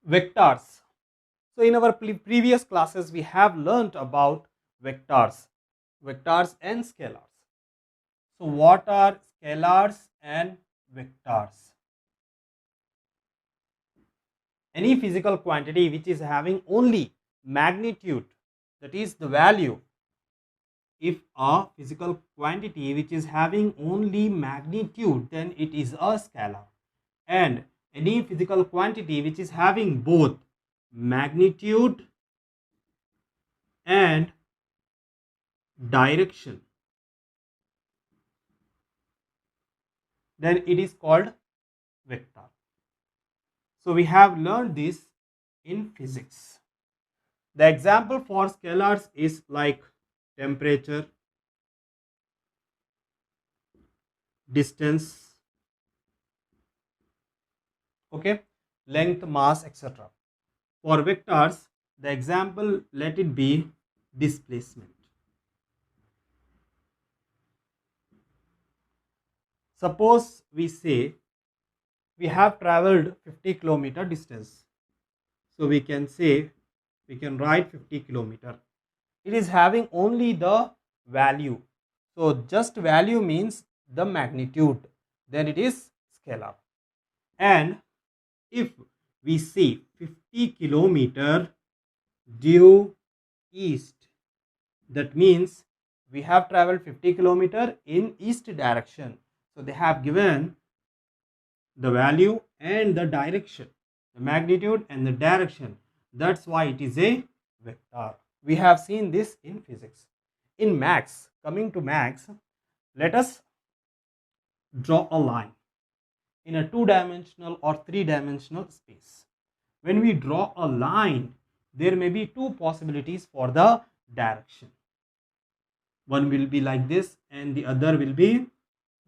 Vectors. So in our previous classes we have learnt about vectors and scalars. So what are scalars and vectors? Any physical quantity which is having only magnitude, that is the value. If a physical quantity which is having only magnitude, then it is a scalar. And any physical quantity which is having both magnitude and direction, then it is called vector. So we have learned this in physics. The example for scalars is like temperature, distance, okay, length, mass, etc. For vectors, the example let it be displacement. Suppose we say we have traveled 50-kilometer distance. So we can say, we can write 50 kilometer. It is having only the value. So just value means the magnitude. Then it is scalar. And if we say 50 kilometer due east, that means we have traveled 50 kilometer in east direction. So they have given the value and the direction, the magnitude and the direction. That's why it is a vector. We have seen this in physics. In maths, coming to maths, let us draw a line in a two-dimensional or three-dimensional space. When we draw a line, there may be two possibilities for the direction. One will be like this and the other will be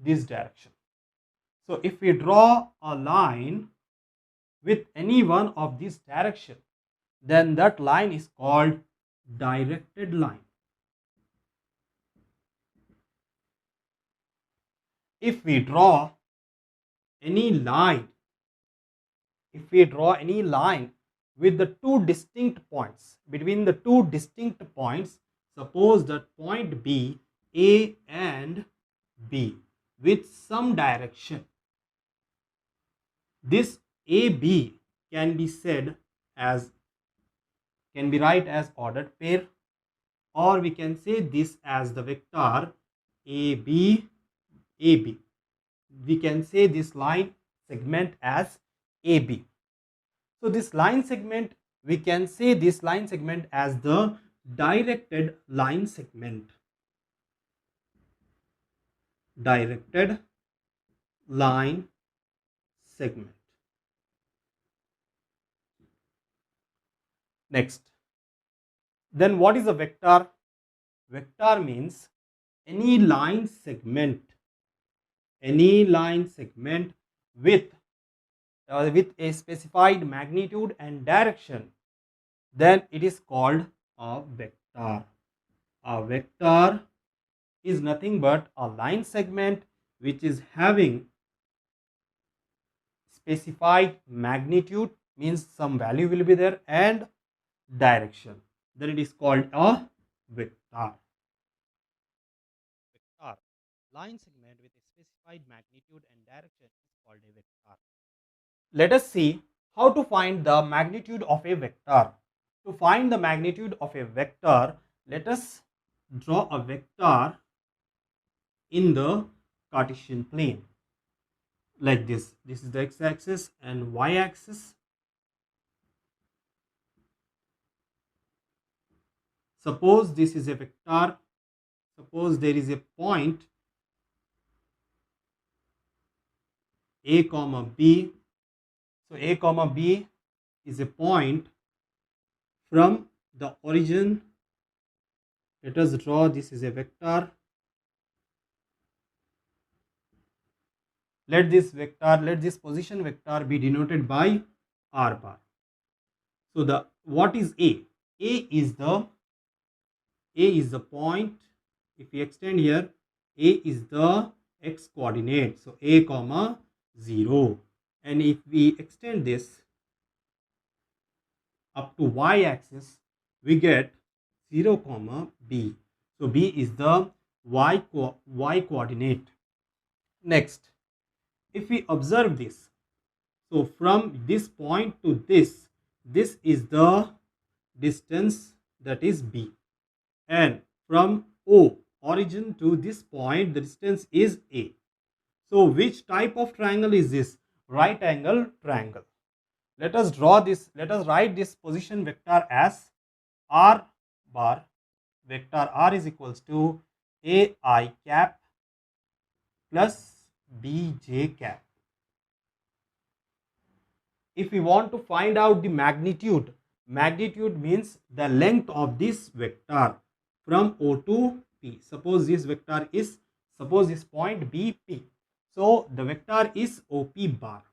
this direction. So if we draw a line with any one of these direction, then that line is called directed line. If we draw any line, with the two distinct points, between the two distinct points, suppose that point B, A and B with some direction, this AB can be said as, can be write as ordered pair, or we can say this as the vector AB, AB. We can say this line segment as AB. So this line segment, we can say this line segment as the directed line segment. Directed line segment. Next, then what is a vector? Vector means any line segment with a specified magnitude and direction, then it is called a vector. A vector is nothing but a line segment which is having specified magnitude, means some value will be there, and direction, then it is called a vector. Vector, line segment with a specified magnitude and direction, is called a vector. Let us see how to find the magnitude of a vector. To find the magnitude of a vector, let us draw a vector in the Cartesian plane like this. This is the x-axis and y-axis. Suppose this is a vector. Suppose there is a point A comma B. So A comma B is a point from the origin. Let us draw this is a vector. Let this position vector be denoted by r bar. So the what is A? A is the point. If we extend here, A is the x coordinate. So A comma 0. And if we extend this, up to y axis, we get 0 comma b. So b is the y coordinate. Next, if we observe this, so from this point to this is the distance, that is b, and from O origin to this point the distance is a. So which type of triangle is this? Right angle triangle. Let us draw this, let us write this position vector as r bar. Vector r is equals to ai cap plus bj cap. If we want to find out the magnitude, magnitude means the length of this vector from O to P. Suppose this vector is, suppose this point be P. So the vector is OP bar.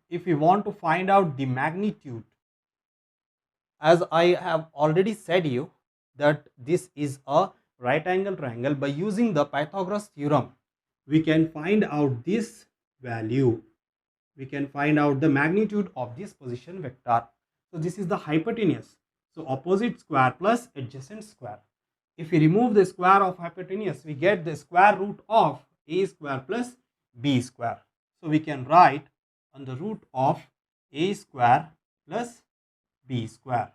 If we want to find out the magnitude, as I have already said you that this is a right angle triangle, by using the Pythagoras theorem we can find out this value. We can find out the magnitude of this position vector. So this is the hypotenuse. So opposite square plus adjacent square. If we remove the square of hypotenuse, we get the square root of a square plus b square. So we can write under root of a square plus b square.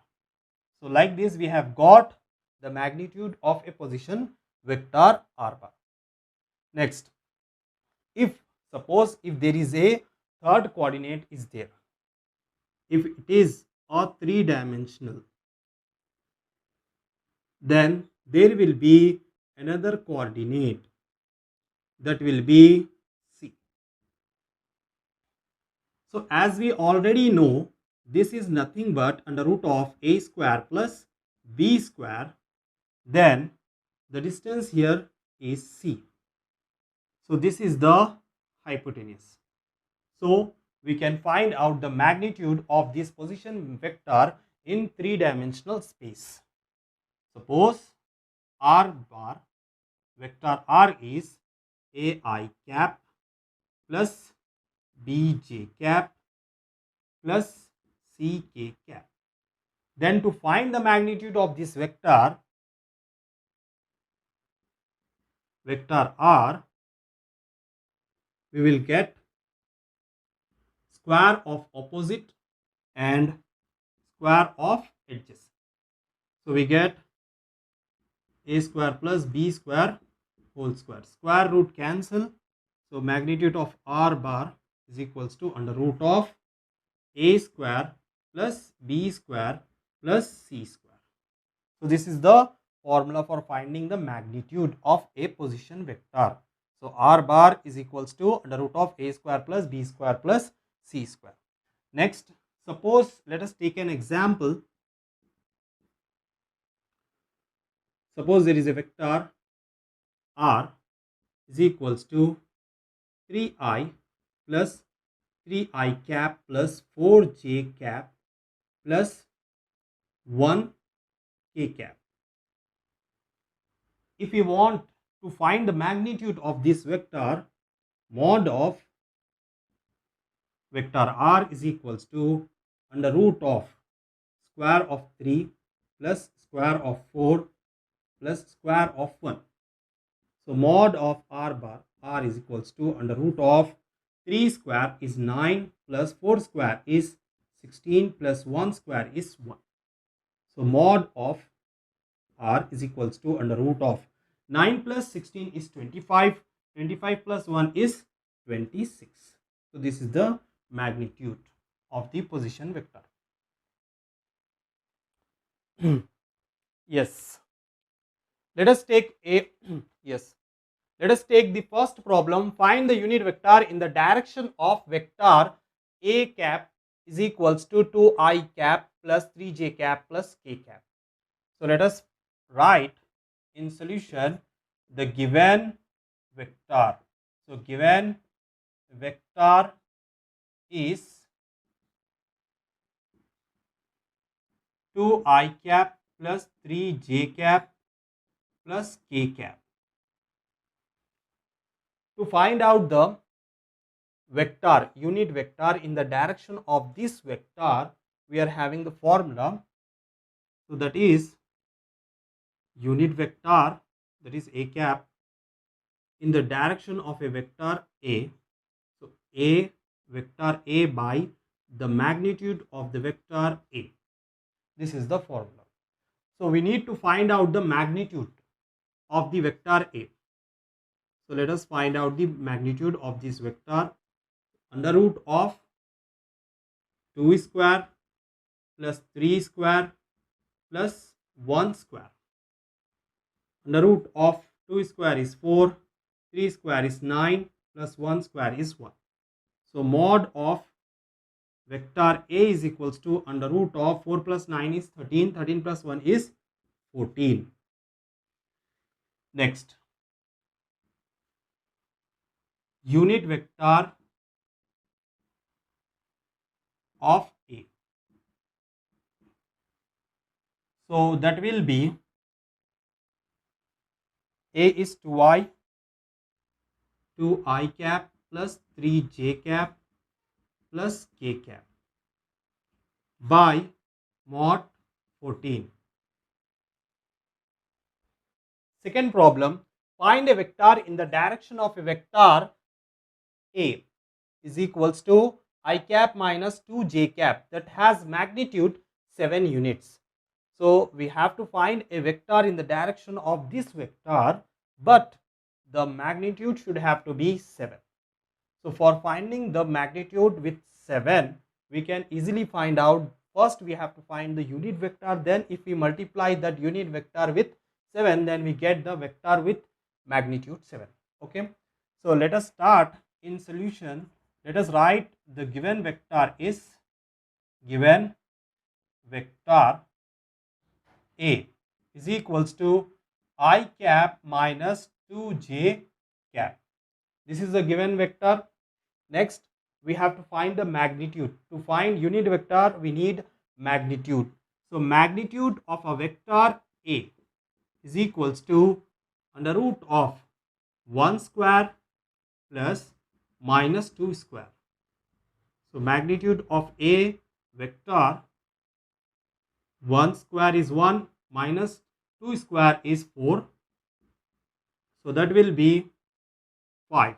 So like this we have got the magnitude of a position vector r bar. Next, if suppose if there is a third coordinate is there, if it is a three-dimensional, then there will be another coordinate, that will be c. So as we already know, this is nothing but under root of a square plus b square, then the distance here is c. So this is the hypotenuse. So we can find out the magnitude of this position vector in three-dimensional space. Suppose r bar, vector r is ai cap plus bj cap plus ck cap. Then to find the magnitude of this vector r, we will get square of opposite and square of adjacent. So we get a square plus b square whole square. Square root cancel. So magnitude of r bar is equals to under root of a square plus b square plus c square. So this is the formula for finding the magnitude of a position vector. So r bar is equals to under root of a square plus b square plus c square. Next, suppose let us take an example. Suppose there is a vector r is equals to 3i plus 3i cap plus 4j cap plus 1k cap. If we want to find the magnitude of this vector, mod of vector r is equals to under root of square of 3 plus square of 4 plus square of 1. So mod of r bar, r is equals to under root of 3 square is 9 plus 4 square is 16 plus 1 square is 1. So mod of r is equals to under root of 9 plus 16 is 25, 25 plus 1 is 26. So this is the magnitude of the position vector. Yes. Let us take a yes. Let us take the first problem. Find the unit vector in the direction of vector a cap is equals to 2i cap plus 3j cap plus k cap. So let us write in solution the given vector. So given vector is 2i cap plus 3j cap plus k cap. To find out the vector, unit vector in the direction of this vector, we are having the formula. So that is unit vector, that is a cap, in the direction of a vector a. So a vector a by the magnitude of the vector a. This is the formula. So we need to find out the magnitude of the vector a. So let us find out the magnitude of this vector. Under root of 2 square plus 3 square plus 1 square. Under root of 2 square is 4, 3 square is 9, plus 1 square is 1. So mod of vector a is equals to under root of 4 plus 9 is 13, 13 plus 1 is 14. Next, unit vector of a. So that will be a is 2i, 2i cap plus 3j cap plus k cap by mod 14. Second problem, find a vector in the direction of a vector a is equals to I cap minus 2j cap that has magnitude 7 units. So we have to find a vector in the direction of this vector, but the magnitude should have to be 7. So for finding the magnitude with 7, we can easily find out, first we have to find the unit vector, then if we multiply that unit vector with 7, then we get the vector with magnitude 7. Okay, so let us start in solution. Let us write the given vector is given vector a is equals to I cap minus 2j cap. This is the given vector. Next, we have to find the magnitude. To find unit vector, we need magnitude. So magnitude of a vector a is equals to under root of 1 square plus minus 2 square. So magnitude of a vector, 1 square is 1 minus 2 square is 4. So that will be 5.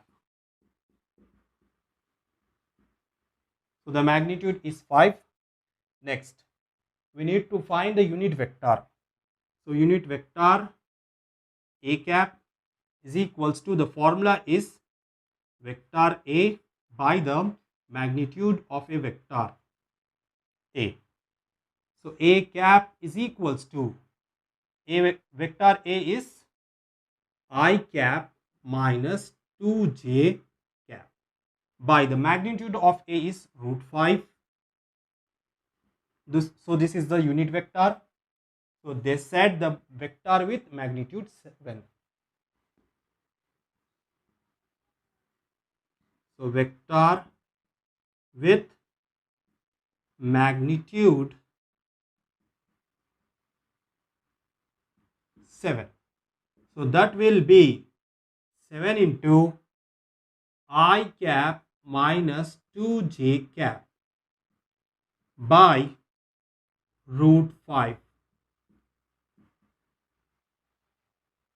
So the magnitude is 5. Next, we need to find the unit vector. So unit vector a cap is equals to, the formula is vector a by the magnitude of a vector a. So a cap is equals to, a vector a is I cap minus 2j cap by the magnitude of a is root 5. So this is the unit vector. So they said the vector with magnitude 7. So vector with magnitude 7. So that will be 7 into I cap minus 2j cap by root 5.